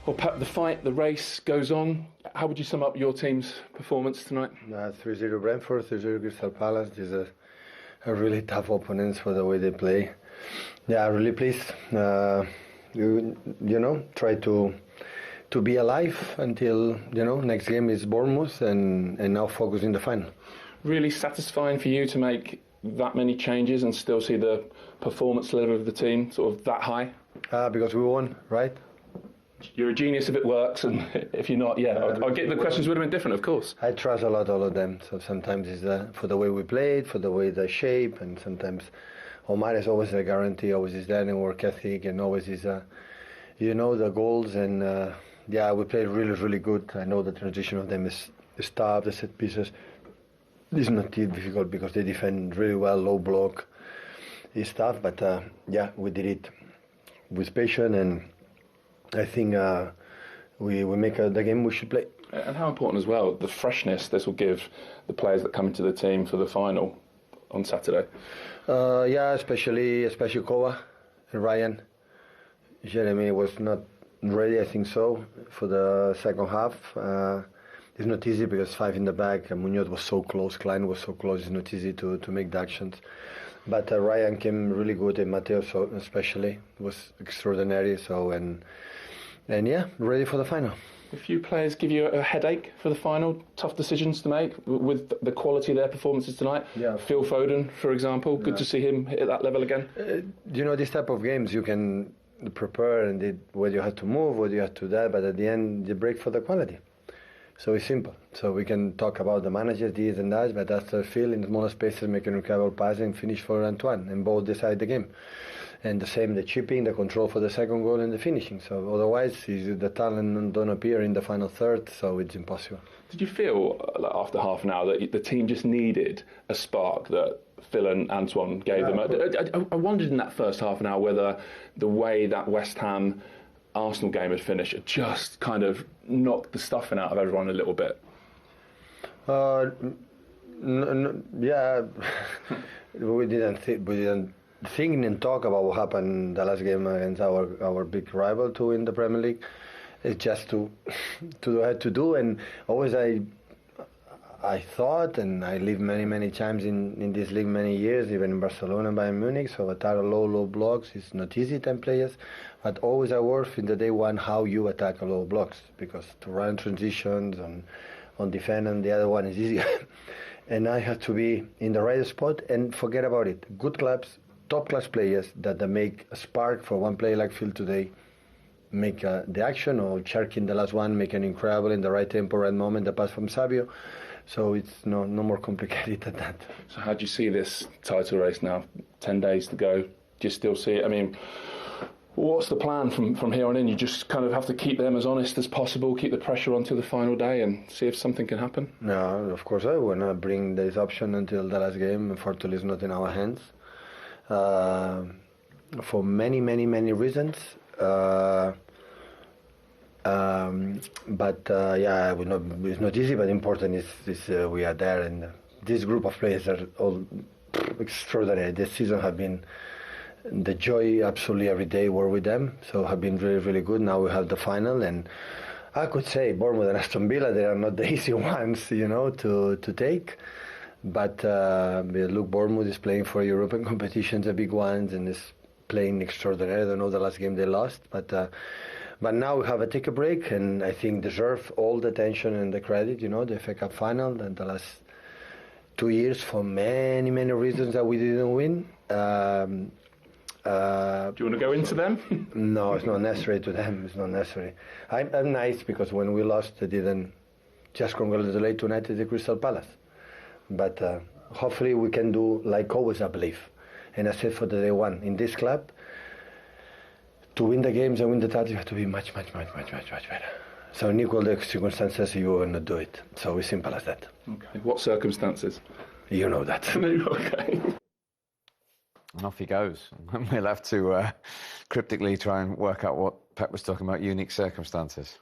Well, Pep, the fight, the race goes on. How would you sum up your team's performance tonight? 3-0 Brentford, 3-0 Crystal Palace. These are really tough opponents for the way they play. Yeah, really pleased. Try to be alive until next game is Bournemouth, and now focus in the final. Really satisfying for you to make that many changes and still see the performance level of the team sort of that high? Because we won, right? You're a genius if it works, and if you're not, I get the questions would have been different, of course. I trust a lot all of them. So sometimes it's for the way we played, for the way they shape, and sometimes Omar is always a guarantee, always is there in work ethic, and always is the goals. And we played really, really good. I know the transition of them is tough. The set pieces is not difficult because they defend really well. Low block is tough, but we did it with patience, and I think we make the game we should play. And how important as well, the freshness this will give the players that come into the team for the final on Saturday. Especially Kowa and Ryan. Jeremy was not ready, I think so, for the second half. It's not easy because 5 in the back, and Munoz was so close, Klein was so close, it's not easy to make the actions. But Ryan came really good, and Matteo especially was extraordinary. Ready for the final. A few players give you a headache for the final, tough decisions to make with the quality of their performances tonight. Yeah. Phil Foden, for example, good to see him hit that level again. This type of games you can prepare and whether you have to move, whether you have to that, but at the end you break for the quality. So it's simple. So we can talk about the managers, this and that, but after Phil in smaller spaces making recoverable pass and finish for Antoine, and both decide the game. And the same, the chipping, the control for the second goal, and the finishing. So otherwise, the talent don't appear in the final third, so it's impossible. Did you feel after half an hour that the team just needed a spark that Phil and Antoine gave them? I wondered in that first half an hour whether the way that West Ham Arsenal game had finished had just kind of knocked the stuffing out of everyone a little bit. We didn't think and talk about what happened the last game against our big rival to win the Premier League. It's just to have to do, and always I thought, and I lived many times in this league many years, even in Barcelona and Bayern Munich, so attack low blocks is not easy, 10 players, but always I work in the day one how you attack low blocks, because to run transitions on defend and the other one is easier. And I had to be in the right spot and forget about it. Good clubs, top class players that make a spark for one player like Phil today, make the action, or Cherkin the last one, make an incredible in the right tempo, right moment, the pass from Savio. So it's no more complicated than that. So how do you see this title race now? 10 days to go. Do you still see it? I mean, what's the plan from here on in? You just kind of have to keep them as honest as possible, keep the pressure on to the final day and see if something can happen? No, of course I will not bring this option until the last game. Unfortunately, it's not in our hands. For many reasons. It's not easy, but important is we are there, and this group of players are all extraordinary. This season have been the joy absolutely every day we're with them, so have been really, really good. Now we have the final, and I could say Bournemouth and Aston Villa, they are not the easy ones, to take. But look, Bournemouth is playing for European competitions, the big ones, and is playing extraordinary. I don't know the last game they lost, but now we have take a break, and I think deserve all the attention and the credit. The FA Cup final and the last 2 years for many reasons that we didn't win. Do you want to go into them? No, it's not necessary to them. It's not necessary. I'm nice because when we lost, I didn't just congratulate United the Crystal Palace. But hopefully we can do like always, I believe. And I said for the day one, in this club, to win the games and win the title, you have to be much better. So in equal circumstances, you will not do it. So it's simple as that. Okay. What circumstances? You know that. Okay. And off he goes. We'll have to cryptically try and work out what Pep was talking about, unique circumstances.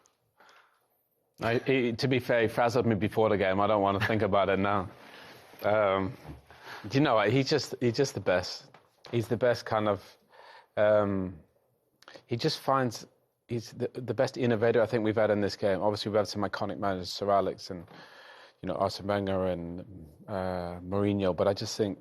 To be fair, he frazzled me before the game. I don't want to think about it now. Do you know what? He's just the best. He's the best kind of... he just finds he's the best innovator I think we've had in this game. Obviously, we've had some iconic managers, Sir Alex and Arsene Wenger and Mourinho, but I just think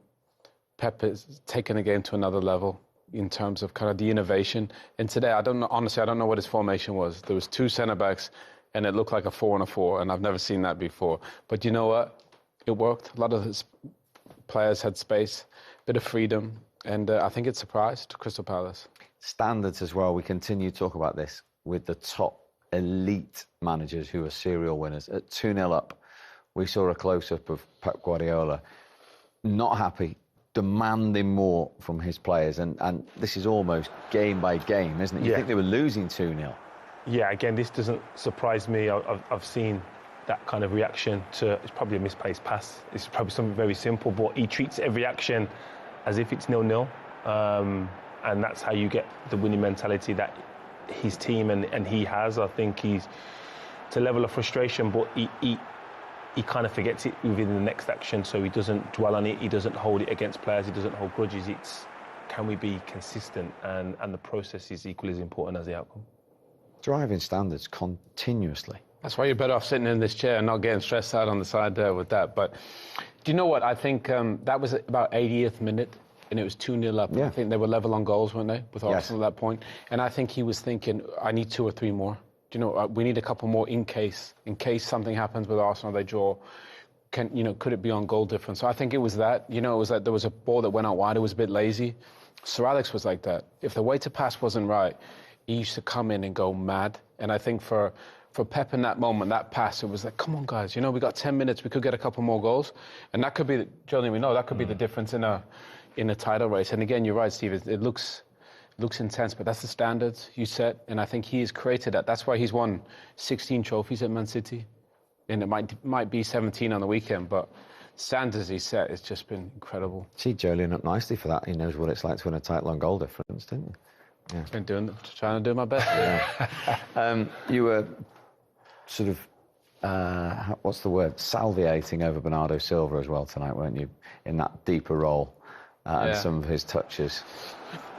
Pep has taken the game to another level in terms of kind of the innovation. And today, I don't know what his formation was. There was 2 centre-backs, and it looked like a 4 and a 4, and I've never seen that before. But you know what? It worked. A lot of his players had space, bit of freedom, and I think it surprised Crystal Palace. Standards as well. We continue to talk about this with the top elite managers who are serial winners. At 2-0 up, we saw a close-up of Pep Guardiola, not happy, demanding more from his players. And this is almost game by game, isn't it? You think they were losing 2-0. Yeah, again, this doesn't surprise me. I've seen that kind of reaction to, it's probably a misplaced pass. It's probably something very simple, but he treats every action as if it's 0-0. And that's how you get the winning mentality that his team and he has. I think it's a level of frustration, but he kind of forgets it within the next action, so he doesn't dwell on it, he doesn't hold it against players, he doesn't hold grudges. It's, can we be consistent? And the process is equally as important as the outcome. Driving standards continuously. That's why you're better off sitting in this chair and not getting stressed out on the side there with that. But do you know what? I think that was about 80th minute, and it was 2-0 up. Yeah. I think they were level on goals, weren't they, with Arsenal at that point? And I think he was thinking, I need 2 or 3 more. Do you know, we need a couple more in case something happens with Arsenal, they draw. Could it be on goal difference? So I think it was that. It was that there was a ball that went out wide. It was a bit lazy. Sir Alex was like that. If the way to pass wasn't right, he used to come in and go mad. And I think for Pep in that moment, that pass, it was like, come on, guys, we got 10 minutes. We could get a couple more goals. And that could be, Johnny, we know that could be the difference in a title race. And again, you're right, Steve. It looks intense, but that's the standards you set, and I think he has created that. That's why he's won 16 trophies at Man City, and it might be 17 on the weekend, but standards he set has just been incredible. See Jolien up nicely for that. He knows what it's like to win a title on goal difference, didn't he? Yeah. Been trying to do my best. Yeah. You were sort of, what's the word, salviating over Bernardo Silva as well tonight, weren't you, in that deeper role and some of his touches.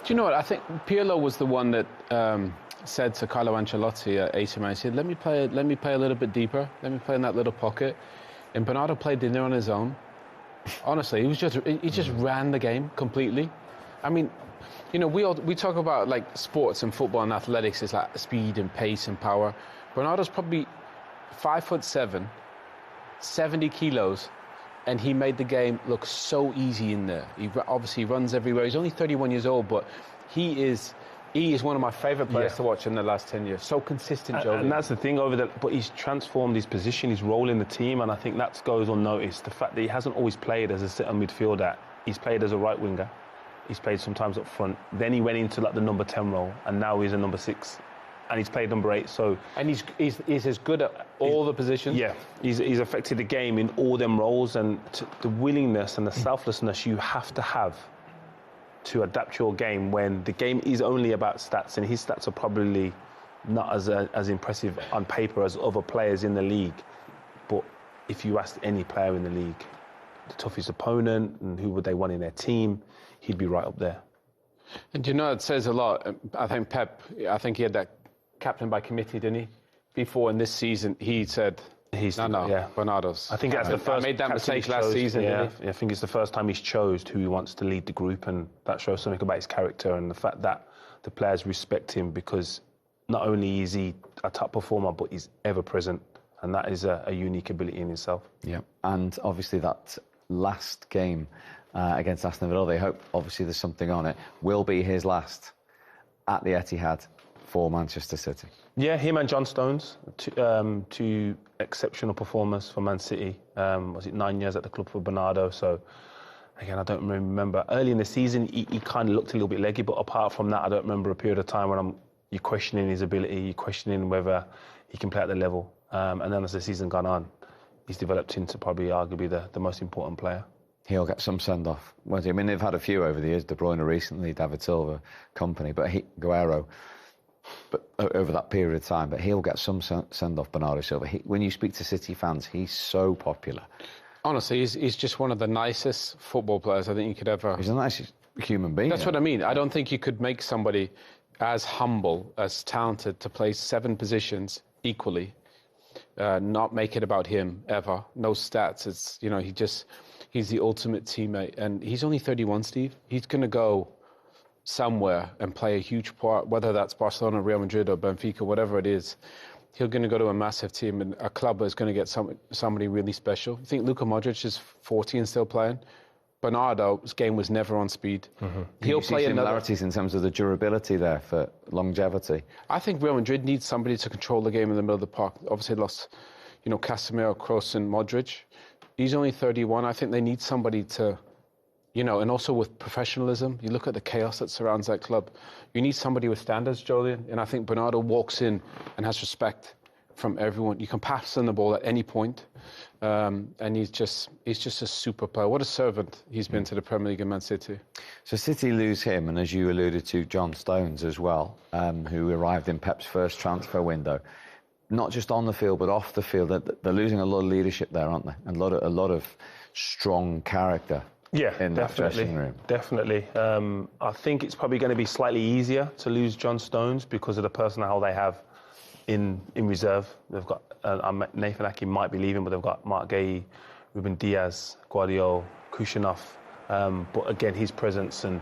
Do you know what? I think Pirlo was the one that said to Carlo Ancelotti at AC Milan, he said, let me play a little bit deeper. Let me play in that little pocket. And Bernardo played in there on his own. Honestly, he just ran the game completely. I mean, we talk about like sports and football and athletics is like speed and pace and power. Bernardo's probably 5'7", 70 kilos. And he made the game look so easy in there. He obviously runs everywhere. He's only 31 years old, but he is one of my favourite players to watch in the last 10 years. So consistent, Joe. And that's the thing but he's transformed his position, his role in the team, and I think that goes unnoticed. The fact that he hasn't always played as a centre midfielder. He's played as a right winger. He's played sometimes up front. Then he went into like the number 10 role, and now he's a number 6. And he's played number 8, so... And he's as good at all the positions? Yeah, he's affected the game in all them roles, and the willingness and the selflessness you have to adapt your game when the game is only about stats, and his stats are probably not as impressive on paper as other players in the league. But if you asked any player in the league, the toughest opponent, and who would they want in their team, he'd be right up there. And it says a lot. I think Pep, he had that captain by committee, didn't he? Before in this season, he said, Bernardo's. I think that's the first. I made that mistake last season. Yeah, I think it's the first time he's chose who he wants to lead the group, and that shows something about his character and the fact that the players respect him because not only is he a top performer, but he's ever present, and that is a unique ability in itself. Yeah, and obviously that last game against Aston Villa, they hope obviously there's something on it, will be his last at the Etihad for Manchester City. Yeah, him and John Stones, two exceptional performers for Man City. Was it 9 years at the club for Bernardo? So, again, I don't remember. Early in the season, he kind of looked a little bit leggy, but apart from that, I don't remember a period of time when you're questioning his ability, you're questioning whether he can play at the level. And then as the season gone on, he's developed into probably arguably the most important player. He'll get some send-off. I mean, they've had a few over the years. De Bruyne recently, David Silva, company, but Guerrero. But over that period of time, but he'll get some send-off, Bernardo Silva. When you speak to City fans, he's so popular. Honestly, he's just one of the nicest football players I think you could ever... He's the nicest human being. That's what I mean. I don't think you could make somebody as humble, as talented to play 7 positions equally, not make it about him ever. No stats. It's, you know, he's the ultimate teammate. And he's only 31, Steve. He's going to go somewhere and play a huge part, whether that's Barcelona, Real Madrid or Benfica, whatever it is. He's going to go to a massive team and a club is going to get somebody really special. You think Luka Modric is 40 and still playing? Bernardo's game was never on speed. Mm-hmm. He'll play similarities in terms of the durability there for longevity. I think Real Madrid needs somebody to control the game in the middle of the park. Obviously they lost, you know, Casemiro, Kroos and Modric. He's only 31. I think they need somebody to, you know, and also with professionalism. You look at the chaos that surrounds that club. You need somebody with standards, Julian. And I think Bernardo walks in and has respect from everyone. You can pass on the ball at any point. And he's just a super player. What a servant he's been to the Premier League and Man City. So City lose him, and as you alluded to, John Stones as well, who arrived in Pep's first transfer window. Not just on the field, but off the field. They're losing a lot of leadership there, aren't they? And a lot of strong character. Yeah, in that dressing room. Definitely. I think it's probably going to be slightly easier to lose John Stones because of the personnel they have in reserve. They've got Nathan Ake might be leaving, but they've got Mark Gay, Ruben Diaz, Guardiola, Kushinov. But again, his presence and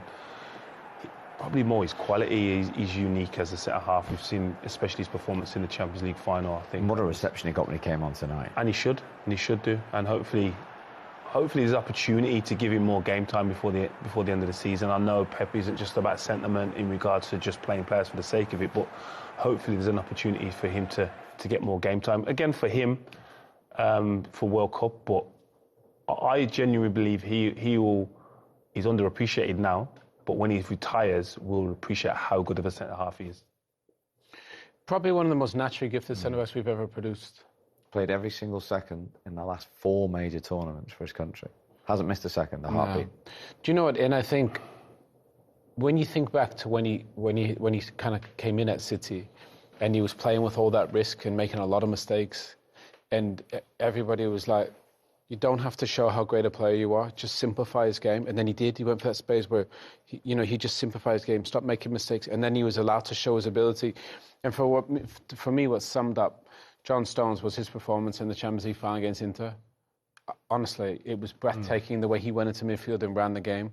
probably more his quality, he's unique as a centre half. We've seen, especially his performance in the Champions League final, I think. What a reception he got when he came on tonight. And he should do. And hopefully there's opportunity to give him more game time before the end of the season. I know Pep isn't just about sentiment in regards to just playing players for the sake of it, but hopefully there's an opportunity for him to get more game time. Again, for him, for World Cup, but I genuinely believe he's underappreciated now, but when he retires, we'll appreciate how good of a centre-half he is. Probably one of the most naturally gifted centre-backs we've ever produced. Played every single second in the last 4 major tournaments for his country. Hasn't missed a second, the heartbeat. No. Do you know what? And I think when you think back to when he kind of came in at City, and he was playing with all that risk and making a lot of mistakes, and everybody was like, "You don't have to show how great a player you are. Just simplify his game." And then he did. He went for that space where, he just simplified his game, stopped making mistakes, and then he was allowed to show his ability. And for me, what summed up John Stones was his performance in the Champions League final against Inter. Honestly, it was breathtaking the way he went into midfield and ran the game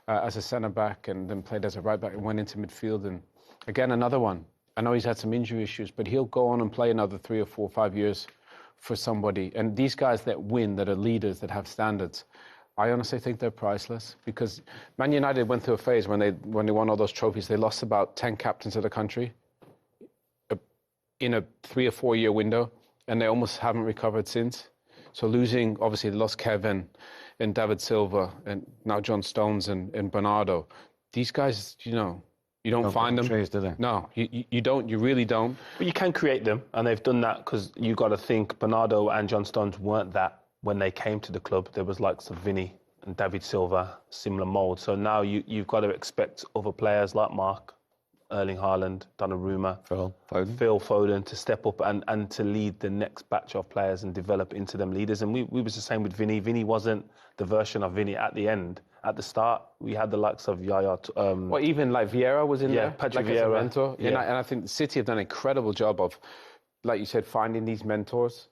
as a centre-back and then played as a right-back and went into midfield. And again, another one. I know he's had some injury issues, but he'll go on and play another 3 or 4 or 5 years for somebody. And these guys that win, that are leaders, that have standards, I honestly think they're priceless. Because Man United went through a phase when they won all those trophies, they lost about 10 captains of the country in a 3 or 4 year window, and they almost haven't recovered since. So losing, obviously they lost Kevin and David Silva and now John Stones and Bernardo. These guys, you don't find them. Trees, do they? No, you don't. You really don't. But you can create them, and they've done that because you got to think Bernardo and John Stones weren't that when they came to the club. There was likes of Vinny and David Silva, similar mould. So now you've got to expect other players like Mark, Erling Haaland, Donnarumma, Phil Foden to step up and to lead the next batch of players and develop into them leaders. And we was the same with Vinny. Vinny wasn't the version of Vinny at the end. At the start, we had the likes of Yaya. Or even like Vieira was in there, Patrick like Vieira. as a mentor. Yeah. And I think City have done an incredible job of, like you said, finding these mentors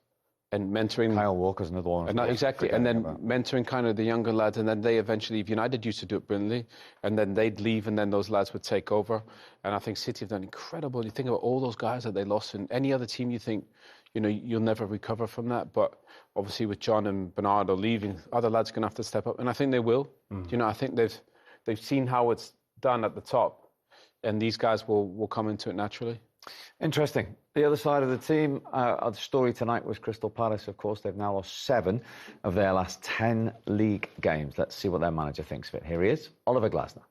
and mentoring. Kyle Walker's another one. Exactly, and then mentoring kind of the younger lads, and then they eventually, United used to do it brilliantly, and then they'd leave, and then those lads would take over. And I think City have done incredible. You think about all those guys that they lost in any other team, you think, you'll never recover from that. But obviously with John and Bernardo leaving, other lads are going to have to step up, and I think they will. I think they've seen how it's done at the top, and these guys will come into it naturally. Interesting. The other side of the team, the story tonight was Crystal Palace, of course. They've now lost 7 of their last 10 league games. Let's see what their manager thinks of it. Here he is, Oliver Glasner.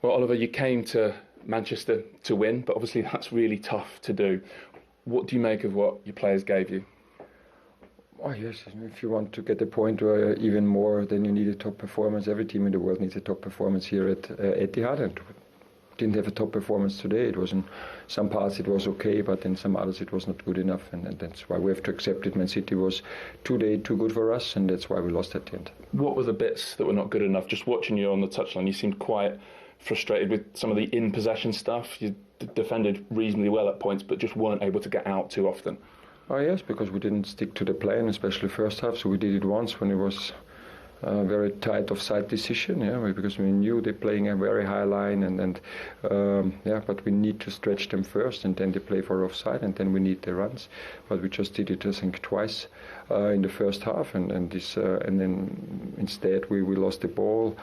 Well, Oliver, you came to Manchester to win, but obviously that's really tough to do. What do you make of what your players gave you? Oh yes, if you want to get the point or even more, then you need a top performance. Every team in the world needs a top performance here at Etihad, and didn't have a top performance today. It was in some parts it was okay, but in some others it was not good enough, and that's why we have to accept it. Man City was today too good for us, and that's why we lost at the end. What were the bits that were not good enough? Just watching you on the touchline, you seemed quite frustrated with some of the in-possession stuff? You defended reasonably well at points, but just weren't able to get out too often. Oh yes, because we didn't stick to the plan, especially first half. So we did it once when it was a very tight offside decision, because we knew they're playing a very high line, but we need to stretch them first, and then they play for offside, and then we need the runs. But we just did it, I think, twice in the first half, and then instead we lost the ball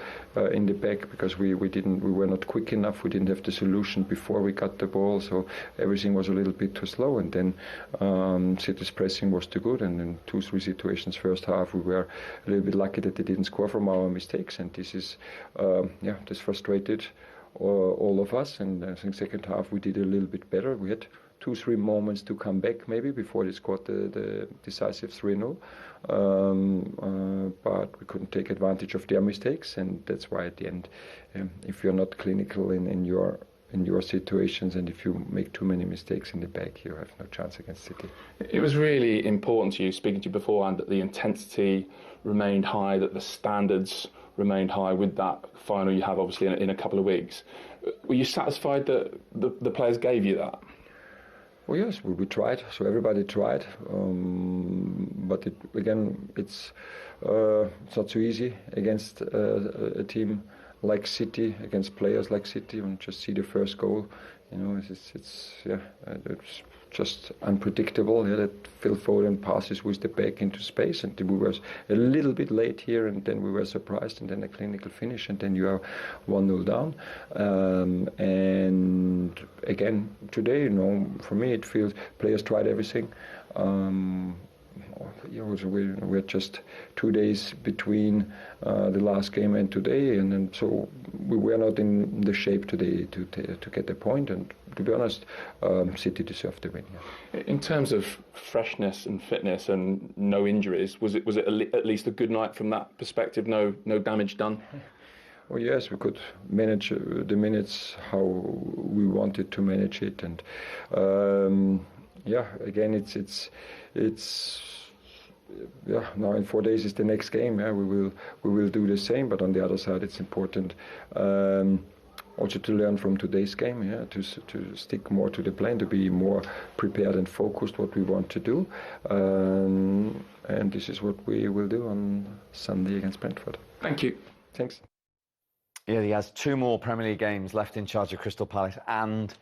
in the back because we were not quick enough. We didn't have the solution before we got the ball, so everything was a little bit too slow. And then City's pressing was too good, and in 2-3 situations first half we were a little bit lucky that they didn't score from our mistakes, and this is this frustrated all of us. And I think second half we did a little bit better. We had 2-3 moments to come back maybe before they scored the decisive 3-0, but we couldn't take advantage of their mistakes, and that's why at the end, if you're not clinical in your situations, and if you make too many mistakes in the back, you have no chance against City. It was really important to you, speaking to you beforehand, that the intensity remained high, that the standards remained high with that final you have obviously in a couple of weeks. Were you satisfied that the players gave you that? Well, yes, we tried. So everybody tried, but it's not so easy against a team like City, against players like City. And just see the first goal, it's just unpredictable. That Phil Foden passes with the back into space, and we were a little bit late here, and then we were surprised, and then a clinical finish, and then you are 1-0 down. And again today, for me it feels players tried everything. We're just 2 days between the last game and today, and then so we were not in the shape today to get the point. And to be honest, City deserved the win. Yeah. In terms of freshness and fitness and no injuries, was it at least a good night from that perspective? No damage done. Well, yes, we could manage the minutes how we wanted to manage it, and again, it's now in 4 days is the next game. We will do the same, but on the other side, it's important also to learn from today's game. To stick more to the plan, to be more prepared and focused what we want to do, and this is what we will do on Sunday against Brentford. Thank you. Thanks. Yeah, he has 2 more Premier League games left in charge of Crystal Palace and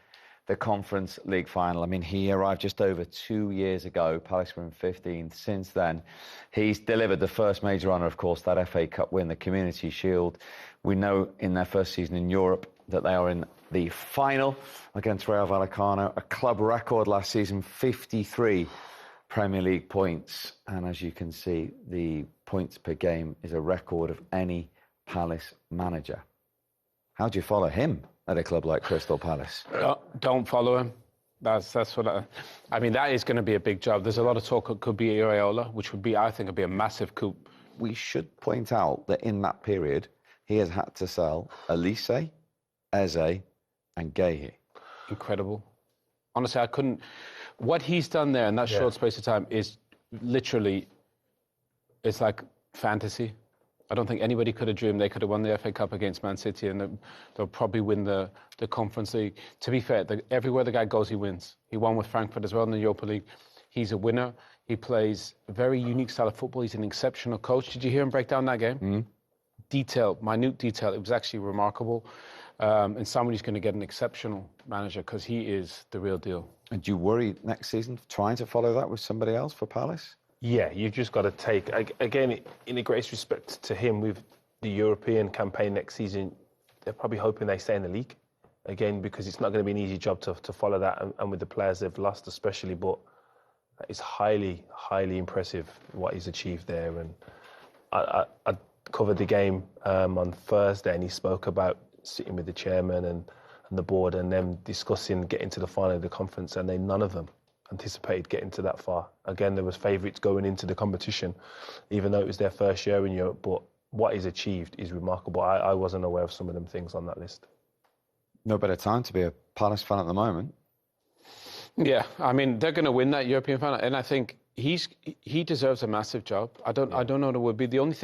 the Conference League final. I mean, he arrived just over 2 years ago. Palace were in 15th. Since then, he's delivered the first major honour, of course, that FA Cup win, the Community Shield. We know in their first season in Europe that they are in the final against Rayo Vallecano. A club record last season, 53 Premier League points. And as you can see, the points per game is a record of any Palace manager. How do you follow him at a club like Crystal Palace? Don't follow him. That's what I mean, that is going to be a big job. There's a lot of talk it could be Iraola, which would be, I think, would be a massive coup. We should point out that in that period, he has had to sell Elise, Eze and Guehi. Incredible. Honestly, I couldn't... What he's done there in that short space of time is literally... It's like fantasy. I don't think anybody could have dreamed they could have won the FA Cup against Man City, and they'll probably win the Conference League. To be fair, everywhere the guy goes, he wins. He won with Frankfurt as well in the Europa League. He's a winner. He plays a very unique style of football. He's an exceptional coach. Did you hear him break down that game? Mm-hmm. Detail, minute detail. It was actually remarkable. And somebody's going to get an exceptional manager because he is the real deal. And do you worry next season trying to follow that with somebody else for Palace? Yeah, you've just got to take, again, in a great respect to him, with the European campaign next season, they're probably hoping they stay in the league, again, because it's not going to be an easy job to follow that, and with the players they've lost especially, but it's highly, highly impressive what he's achieved there. And I covered the game on Thursday, and he spoke about sitting with the chairman and the board and them discussing getting to the final of the conference, and none of them anticipated getting to that far. Again, there was favourites going into the competition, even though it was their first year in Europe, but what he's achieved is remarkable. I wasn't aware of some of them things on that list. No better time to be a Palace fan at the moment. Yeah, I mean, they're going to win that European final, and I think he deserves a massive job. I don't know that would be the only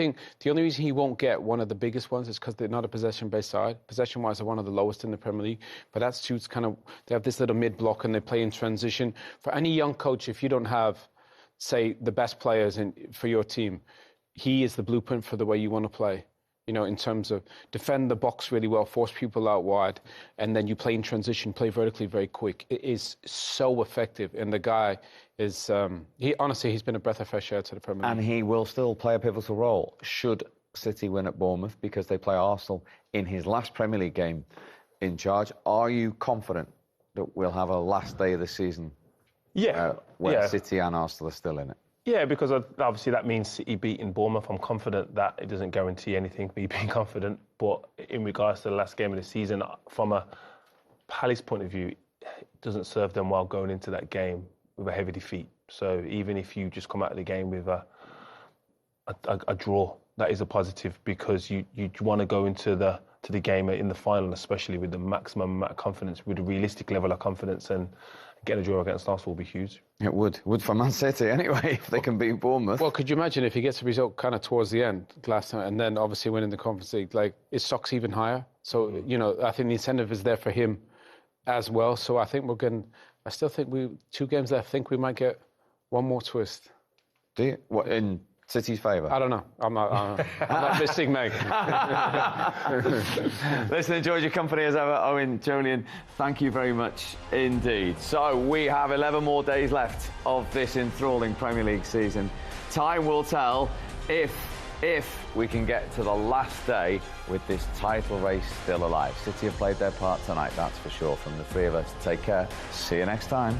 reason he won't get one of the biggest ones is because they're not a possession-based side. Possession-wise, they're one of the lowest in the Premier League, but that suits they have this little mid-block and they play in transition. For any young coach, if you don't have, say, the best players for your team, he is the blueprint for the way you want to play. You know, in terms of defend the box really well, force people out wide, and then you play in transition, play vertically very quick. It is so effective, and the guy is, he's been a breath of fresh air to the Premier League. And he will still play a pivotal role should City win at Bournemouth, because they play Arsenal in his last Premier League game in charge. Are you confident that we'll have a last day of the season where City and Arsenal are still in it? Yeah, because obviously that means City beating Bournemouth. I'm confident that it doesn't guarantee anything, me being confident. But in regards to the last game of the season, from a Palace point of view, it doesn't serve them well going into that game with a heavy defeat. So even if you just come out of the game with a draw, that is a positive, because you want to go into the game in the final, especially with the maximum amount of confidence, with a realistic level of confidence, and getting a draw against Arsenal will be huge. It would for Man City anyway, if they can beat Bournemouth. Well, could you imagine if he gets a result kind of towards the end, Glasner, and then obviously winning the Conference League, like, his stock's even higher. So, you know, I think the incentive is there for him as well. So I think I still think 2 games left. I think we might get one more twist. Do you? What, in City's favour? I don't know. I'm not missing, Meg. Listen, enjoyed your company as ever, Owen, Jolien. Thank you very much indeed. So we have 11 more days left of this enthralling Premier League season. Time will tell if we can get to the last day with this title race still alive. City have played their part tonight, that's for sure. From the three of us, take care. See you next time.